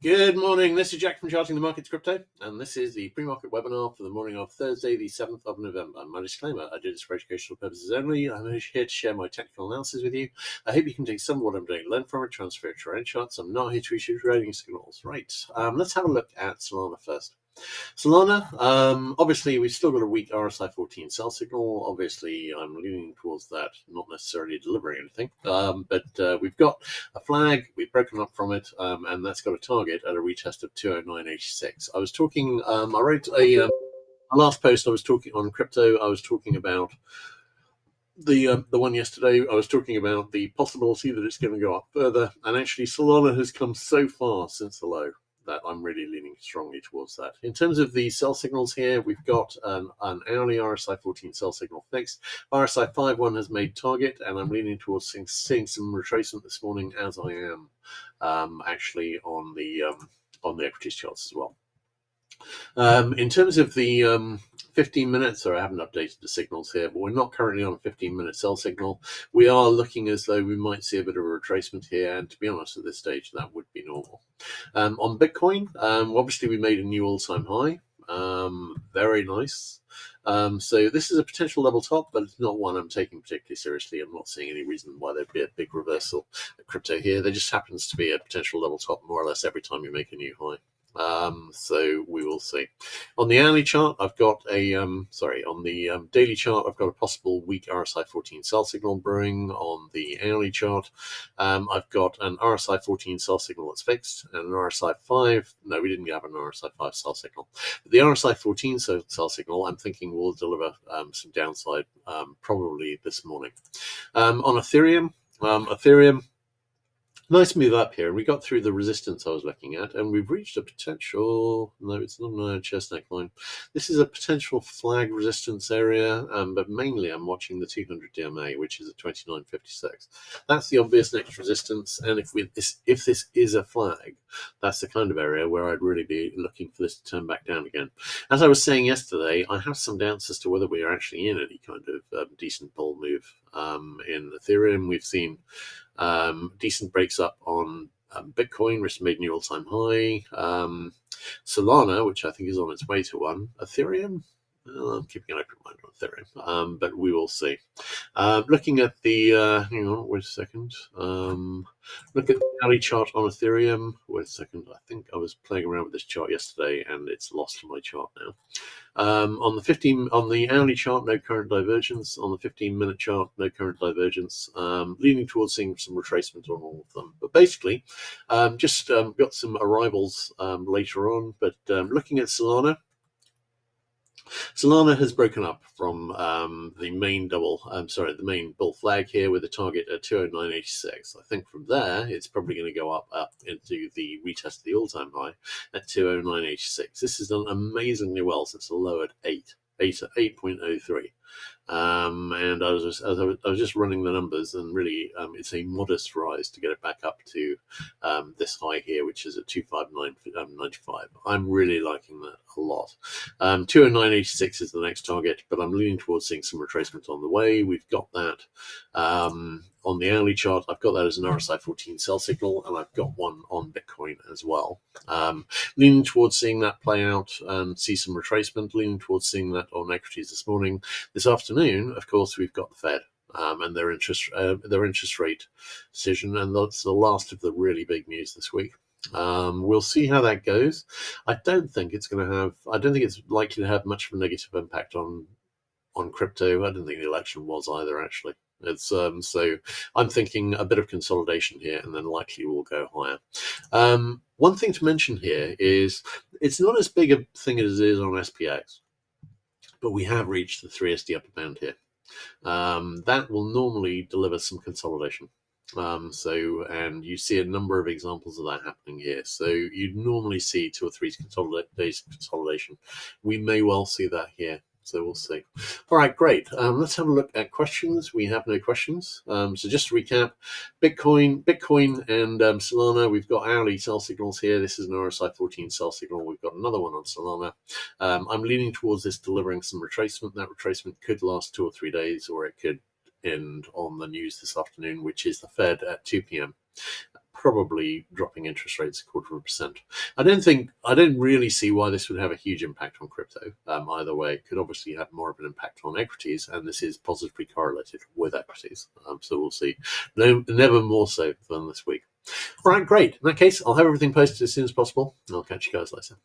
Good morning. This is Jack from Charting the Markets Crypto, and this is the pre-market webinar for the morning of Thursday, the 7th of November. My disclaimer, I do this for educational purposes only. I'm here to share my technical analysis with you. I hope you can take some of what I'm doing, learn from it, transfer it to your own charts. I'm not here to issue trading signals. Right, let's have a look at Solana first. Solana, obviously, we've still got a weak RSI 14 sell signal. Obviously, I'm leaning towards that, not necessarily delivering anything. But we've got a flag, we've broken up from it, and that's got a target at a retest of 209.86. I was talking, I wrote a last post, I was talking on crypto, I was talking about the one yesterday. I was talking about the possibility that it's going to go up further, and actually Solana has come so far since the low that I'm really leaning strongly towards that. In terms of the sell signals here, we've got an hourly RSI 14 sell signal fixed. RSI 5.1 has made target, and I'm leaning towards seeing some retracement this morning, as I am actually on the equities charts as well. In terms of the 15 minutes, sorry, I haven't updated the signals here, but we're not currently on a 15-minute sell signal. We are looking as though we might see a bit of a retracement here, and to be honest, at this stage, that would be normal. On Bitcoin, obviously we made a new all-time high. Very nice. So this is a potential level top, but it's not one I'm taking particularly seriously. I'm not seeing any reason why there'd be a big reversal at crypto here. There just happens to be a potential level top more or less every time you make a new high. So we will see. On the hourly chart, I've got a on the daily chart, I've got a possible weak RSI 14 sell signal brewing. On the hourly chart, I've got an RSI 14 sell signal that's fixed and an RSI 5. No, we didn't have an RSI 5 sell signal. But the RSI 14 sell signal, I'm thinking will deliver some downside probably this morning. On Ethereum, nice move up here. We got through the resistance I was looking at, and we've reached a potential, no, it's not a chest neckline. This is a potential flag resistance area, but mainly I'm watching the 200 DMA, which is at 29.56. That's the obvious next resistance, and if this is a flag, that's the kind of area where I'd really be looking for this to turn back down again. As I was saying yesterday, I have some doubts as to whether we are actually in any kind of decent bull move in Ethereum. We've seen decent breaks up on Bitcoin, which made new all-time high. Solana, which I think is on its way to one. Ethereum, I'm keeping an open mind on Ethereum, but we will see. Looking at the, hang on, wait a second. Look at the hourly chart on Ethereum. Wait a second. I think I was playing around with this chart yesterday, and it's lost my chart now. On the hourly chart, no current divergence. On the 15-minute chart, no current divergence. Leaning towards seeing some retracement on all of them. But basically, just got some arrivals later on. But looking at Solana. Solana has broken up from the main the main bull flag here with a target at 209.86. I think from there, it's probably going to go up into the retest of the all-time high at 209.86. This has done amazingly well since the low at 8.03. And I was just running the numbers, and really it's a modest rise to get it back up to this high here, which is at 259.95. I'm really liking that a lot. 209.86 is the next target, but I'm leaning towards seeing some retracement on the way. We've got that on the hourly chart. I've got that as an RSI 14 sell signal, and I've got one on Bitcoin as well. Leaning towards seeing that play out and see some retracement, leaning towards seeing that on equities this morning. This afternoon, of course, we've got the Fed and their interest rate decision, and that's the last of the really big news this week. We'll see how that goes. I don't think it's likely to have much of a negative impact on crypto. I don't think the election was either, actually. It's so I'm thinking a bit of consolidation here, and then likely will go higher. One thing to mention here is it's not as big a thing as it is on SPX, but we have reached the 3SD upper bound here. That will normally deliver some consolidation. And you see a number of examples of that happening here. So you'd normally see 2 or 3 days consolidation. We may well see that here. So we'll see. All right, great. Let's have a look at questions. We have no questions. So just to recap, Bitcoin and Solana, we've got hourly sell signals here. This is an RSI 14 sell signal. We've got another one on Solana. I'm leaning towards this delivering some retracement. That retracement could last 2 or 3 days, or it could end on the news this afternoon, which is the Fed at 2 p.m. probably dropping interest rates 0.25%. I don't really see why this would have a huge impact on crypto. Either way, it could obviously have more of an impact on equities, and this is positively correlated with equities. So we'll see. No, never more so than this week. All right, great. In that case, I'll have everything posted as soon as possible. I'll catch you guys later.